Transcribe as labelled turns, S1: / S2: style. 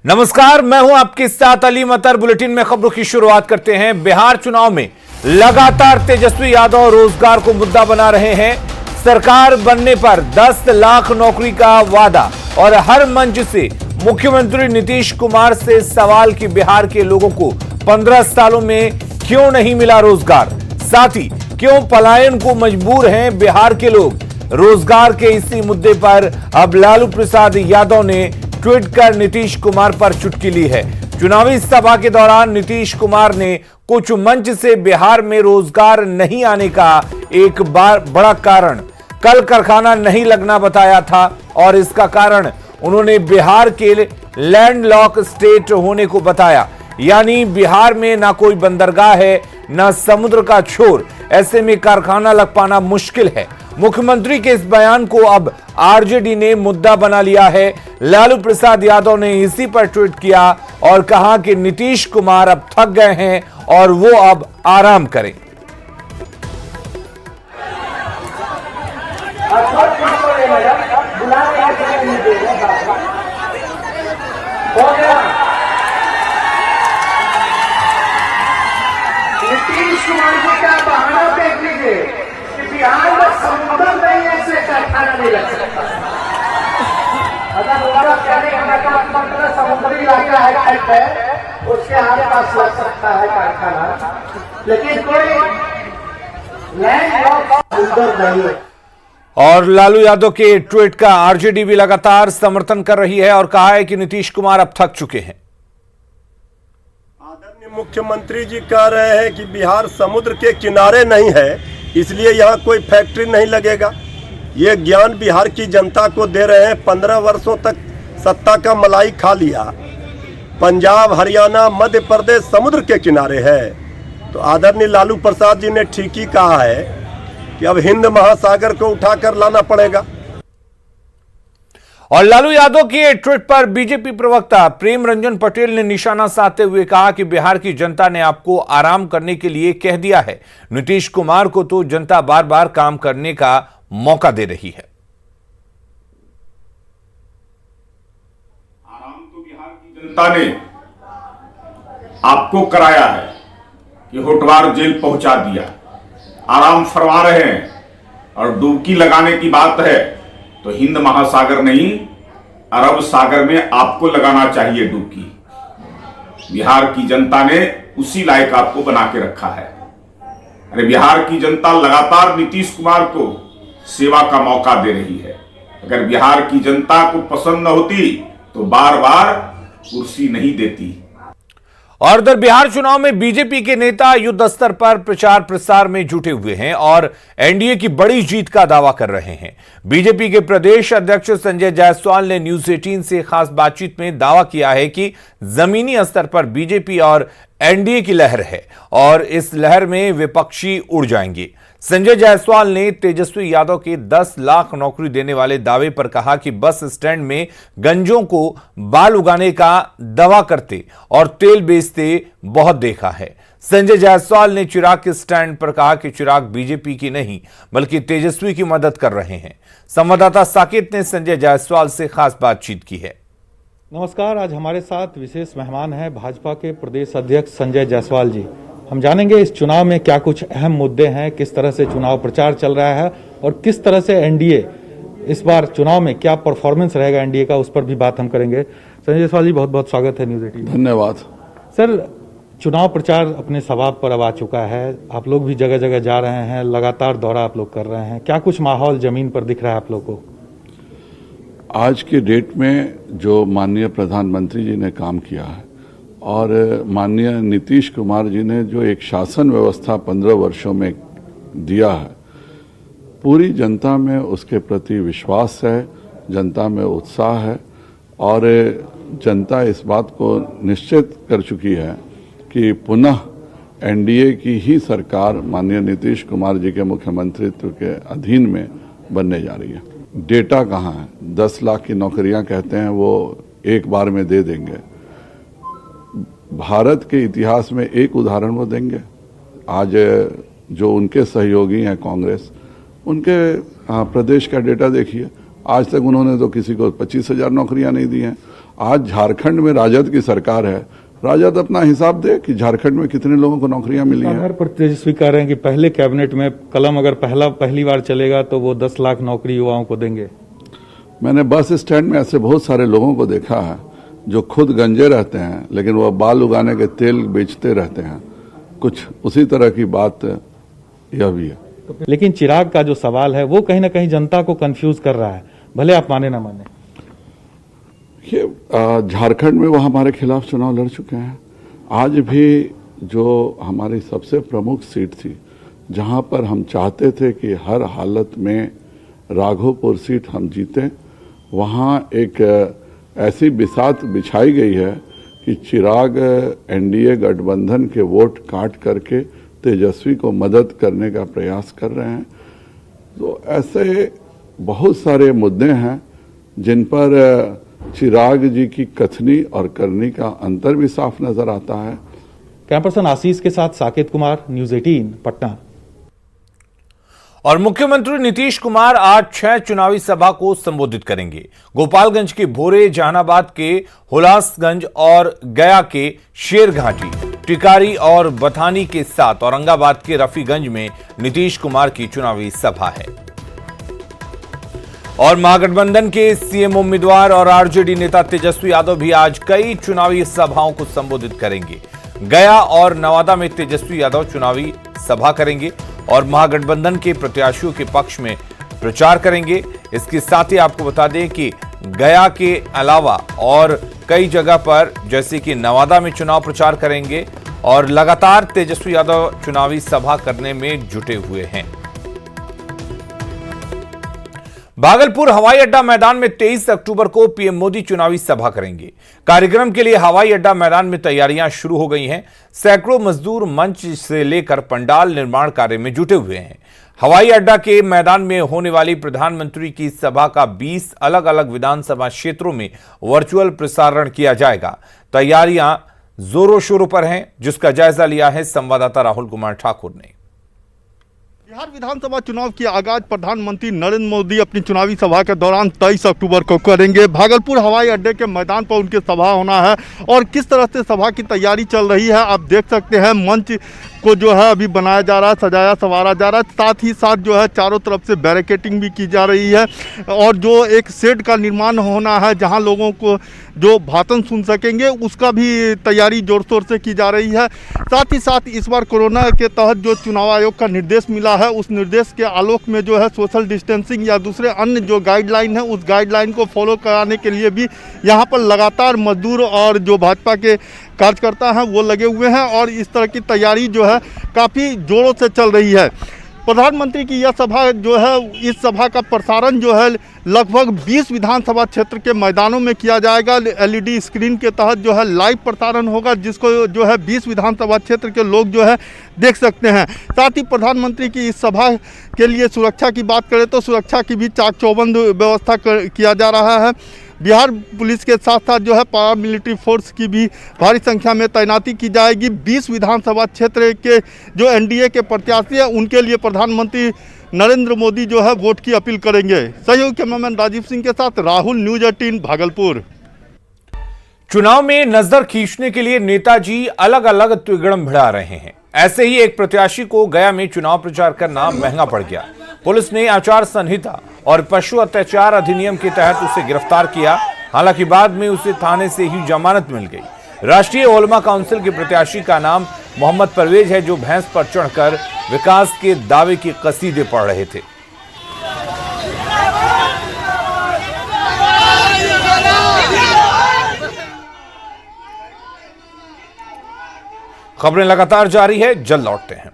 S1: नमस्कार, मैं हूं आपके साथ अली मतर। बुलेटिन में खबरों की शुरुआत करते हैं। बिहार चुनाव में लगातार तेजस्वी यादव रोजगार को मुद्दा बना रहे हैं। सरकार बनने पर 10 लाख नौकरी का वादा और हर मंच से मुख्यमंत्री नीतीश कुमार से सवाल कि बिहार के लोगों को 15 सालों में क्यों नहीं मिला रोजगार, साथ ही क्यों पलायन को मजबूर हैं बिहार के लोग। रोजगार के इसी मुद्दे पर अब लालू प्रसाद यादव ने ट्वीट कर नीतीश कुमार पर चुटकी ली है। चुनावी सभा के दौरान नीतीश कुमार ने कुछ मंच से बिहार में रोजगार नहीं आने का एक बार बड़ा कारण कल कारखाना नहीं लगना बताया था और इसका कारण उन्होंने बिहार के लैंडलॉक स्टेट होने को बताया, यानी बिहार में ना कोई बंदरगाह है ना समुद्र का छोर, ऐसे में कारखाना लग पाना मुश्किल है। मुख्यमंत्री के इस बयान को अब आरजेडी ने मुद्दा बना लिया है। लालू प्रसाद यादव ने इसी पर ट्वीट किया और कहा कि नीतीश कुमार अब थक गए हैं और वो अब आराम करें।
S2: नीतीश कुमार जी का बहाना देख लीजिए कि बिहार में समुद्र नहीं है, इसलिए कारखाना नहीं लग सकता। अगर दोबारा कहने का मतलब समुद्री इलाका है, उसके आसपास लग सकता है कारखाना, लेकिन कोई लैंड समुद्र नहीं है।
S1: और लालू यादव के ट्वीट का आरजेडी भी लगातार समर्थन कर रही है और कहा है कि नीतीश कुमार अब थक चुके हैं।
S3: आदरणीय मुख्यमंत्री जी कह रहे हैं कि बिहार समुद्र के किनारे नहीं है, इसलिए यहाँ कोई फैक्ट्री नहीं लगेगा। ये ज्ञान बिहार की जनता को दे रहे हैं। 15 वर्षों तक सत्ता का मलाई खा लिया। पंजाब, हरियाणा, मध्य प्रदेश समुद्र के किनारे है, तो आदरणीय लालू प्रसाद जी ने ठीक ही कहा है कि अब हिंद महासागर को उठाकर लाना पड़ेगा।
S1: और लालू यादव के ट्वीट पर बीजेपी प्रवक्ता प्रेम रंजन पटेल ने निशाना साधते हुए कहा कि बिहार की जनता ने आपको आराम करने के लिए कह दिया है। नीतीश कुमार को तो जनता बार बार काम करने का मौका दे रही है।
S4: आराम तो बिहार की जनता ने आपको कराया है कि होटवार जेल पहुंचा दिया, आराम फरमा रहे हैं। और डुबकी लगाने की बात है तो हिंद महासागर नहीं, अरब सागर में आपको लगाना चाहिए डुबकी। बिहार की जनता ने उसी लायक आपको बना के रखा है। अरे बिहार की जनता लगातार नीतीश कुमार को सेवा का मौका दे रही है। अगर बिहार की जनता को पसंद न होती तो बार बार कुर्सी नहीं देती।
S1: और उधर बिहार चुनाव में बीजेपी के नेता युद्ध स्तर पर प्रचार प्रसार में जुटे हुए हैं और एनडीए की बड़ी जीत का दावा कर रहे हैं। बीजेपी के प्रदेश अध्यक्ष संजय जायसवाल ने न्यूज 18 से खास बातचीत में दावा किया है कि जमीनी स्तर पर बीजेपी और एनडीए की लहर है और इस लहर में विपक्षी उड़ जाएंगे। संजय जायसवाल ने तेजस्वी यादव के 10 लाख नौकरी देने वाले दावे पर कहा कि बस स्टैंड में गंजों को बाल उगाने का दावा करते और तेल बेचते बहुत देखा है। संजय जायसवाल ने चिराग के स्टैंड पर कहा कि चिराग बीजेपी की नहीं बल्कि तेजस्वी की मदद कर रहे हैं। संवाददाता साकेत ने संजय जायसवाल से खास बातचीत की है।
S5: नमस्कार, आज हमारे साथ विशेष मेहमान हैं भाजपा के प्रदेश अध्यक्ष संजय जायसवाल जी। हम जानेंगे इस चुनाव में क्या कुछ अहम मुद्दे हैं, किस तरह से चुनाव प्रचार चल रहा है और किस तरह से एनडीए इस बार चुनाव में क्या परफॉर्मेंस रहेगा एनडीए का, उस पर भी बात हम करेंगे। संजय जायसवाल जी, बहुत बहुत स्वागत है न्यूज 18।
S6: धन्यवाद
S5: सर, चुनाव प्रचार अपने सवाब पर अब आ चुका है, आप लोग भी जगह जगह जा रहे हैं, लगातार दौरा आप लोग कर रहे हैं, क्या कुछ माहौल जमीन पर दिख रहा है आप लोग को?
S6: आज के डेट में जो माननीय प्रधानमंत्री जी ने काम किया है और माननीय नीतीश कुमार जी ने जो एक शासन व्यवस्था 15 वर्षों में दिया है, पूरी जनता में उसके प्रति विश्वास है, जनता में उत्साह है और जनता इस बात को निश्चित कर चुकी है कि पुनः एनडीए की ही सरकार माननीय नीतीश कुमार जी के मुख्यमंत्रित्व के अधीन में बनने जा रही है। डेटा कहाँ है? 10 लाख की नौकरियां कहते हैं वो एक बार में दे देंगे। भारत के इतिहास में एक उदाहरण वो देंगे। आज जो उनके सहयोगी हैं कांग्रेस, उनके प्रदेश का डेटा देखिए, आज तक उन्होंने तो किसी को 25,000 नौकरियां नहीं दी हैं। आज झारखंड में राजद की सरकार है, राजद अपना हिसाब दे कि झारखंड में कितने लोगों को नौकरियां मिली हैं।
S5: पर तेजस्वी कह रहे हैं कि पहले कैबिनेट में कलम अगर पहली बार चलेगा तो वो 10 लाख नौकरी युवाओं को देंगे।
S6: मैंने बस स्टैंड में ऐसे बहुत सारे लोगों को देखा है जो खुद गंजे रहते हैं लेकिन वह बाल उगाने के तेल बेचते रहते हैं। कुछ उसी तरह की बात यह भी है।
S5: लेकिन चिराग का जो सवाल है वो कहीं ना कहीं जनता को कंफ्यूज कर रहा है, भले आप माने ना माने।
S6: ये झारखंड में वो हमारे खिलाफ चुनाव लड़ चुके हैं। आज भी जो हमारी सबसे प्रमुख सीट थी, जहां पर हम चाहते थे कि हर हालत में राघोपुर सीट हम जीतें, वहां एक ऐसी बिसात बिछाई गई है कि चिराग एनडीए गठबंधन के वोट काट करके तेजस्वी को मदद करने का प्रयास कर रहे हैं। तो ऐसे बहुत सारे मुद्दे हैं जिन पर चिराग जी की कथनी और करनी का अंतर भी साफ नजर आता है।
S5: कैमरा पर्सन आशीष के साथ साकेत कुमार, न्यूज 18 पटना।
S1: और मुख्यमंत्री नीतीश कुमार आज 6 चुनावी सभा को संबोधित करेंगे। गोपालगंज के भोरे, जहानाबाद के हुलासगंज और गया के शेरघाटी, टिकारी और बथानी के साथ औरंगाबाद के रफीगंज में नीतीश कुमार की चुनावी सभा है। और महागठबंधन के सीएम उम्मीदवार और आरजेडी नेता तेजस्वी यादव भी आज कई चुनावी सभाओं को संबोधित करेंगे। गया और नवादा में तेजस्वी यादव चुनावी सभा करेंगे और महागठबंधन के प्रत्याशियों के पक्ष में प्रचार करेंगे। इसके साथ ही आपको बता दें कि गया के अलावा और कई जगह पर जैसे कि नवादा में चुनाव प्रचार करेंगे और लगातार तेजस्वी यादव चुनावी सभा करने में जुटे हुए हैं। भागलपुर हवाई अड्डा मैदान में 23 अक्टूबर को पीएम मोदी चुनावी सभा करेंगे। कार्यक्रम के लिए हवाई अड्डा मैदान में तैयारियां शुरू हो गई हैं। सैकड़ों मजदूर मंच से लेकर पंडाल निर्माण कार्य में जुटे हुए हैं। हवाई अड्डा के मैदान में होने वाली प्रधानमंत्री की सभा का 20 अलग अलग विधानसभा क्षेत्रों में वर्चुअल प्रसारण किया जाएगा। तैयारियां जोरों शोरों पर हैं, जिसका जायजा लिया है संवाददाता राहुल कुमार ठाकुर ने।
S7: बिहार विधानसभा चुनाव की आगाज प्रधानमंत्री नरेंद्र मोदी अपनी चुनावी सभा के दौरान 23 अक्टूबर को करेंगे। भागलपुर हवाई अड्डे के मैदान पर उनकी सभा होना है और किस तरह से सभा की तैयारी चल रही है आप देख सकते हैं। मंच को जो है अभी बनाया जा रहा है, सजाया संवारा जा रहा है। साथ ही साथ जो है चारों तरफ से बैरिकेडिंग भी की जा रही है और जो एक शेड का निर्माण होना है जहां लोगों को जो भाषण सुन सकेंगे उसका भी तैयारी जोर शोर से की जा रही है। साथ ही साथ इस बार कोरोना के तहत जो चुनाव आयोग का निर्देश मिला है उस निर्देश के आलोक में जो है सोशल डिस्टेंसिंग या दूसरे अन्य जो गाइडलाइन है उस गाइडलाइन को फॉलो कराने के लिए भी यहाँ पर लगातार मजदूर और जो भाजपा के कार्यकर्ता हैं वो लगे हुए हैं और इस तरह की तैयारी जो है काफ़ी जोरों से चल रही है। प्रधानमंत्री की यह सभा जो है, इस सभा का प्रसारण जो है लगभग 20 विधानसभा क्षेत्र के मैदानों में किया जाएगा। एलईडी स्क्रीन के तहत जो है लाइव प्रसारण होगा जिसको जो है 20 विधानसभा क्षेत्र के लोग जो है देख सकते हैं। साथ ही प्रधानमंत्री की इस सभा के लिए सुरक्षा की बात करें तो सुरक्षा की भी चाक चौबंद व्यवस्था किया जा रहा है। बिहार पुलिस के साथ साथ जो है पैरामिलिट्री फोर्स की भी भारी संख्या में तैनाती की जाएगी। 20 विधानसभा क्षेत्र के जो एनडीए के प्रत्याशी हैं उनके लिए प्रधानमंत्री नरेंद्र मोदी जो है वोट की अपील करेंगे। सहयोगी कैमरामैन राजीव सिंह के साथ राहुल, न्यूज 18 भागलपुर।
S1: चुनाव में नजर खींचने के लिए नेताजी अलग अलग तिगड़म भिड़ा रहे हैं। ऐसे ही एक प्रत्याशी को गया में चुनाव प्रचार करना महंगा पड़ गया। पुलिस ने आचार संहिता और पशु अत्याचार अधिनियम के तहत उसे गिरफ्तार किया। हालांकि बाद में उसे थाने से ही जमानत मिल गई। राष्ट्रीय ओलमा काउंसिल के प्रत्याशी का नाम मोहम्मद परवेज है, जो भैंस पर चढ़कर विकास के दावे की कसीदे पढ़ रहे थे। खबरें लगातार जारी है, जल्द लौटते हैं।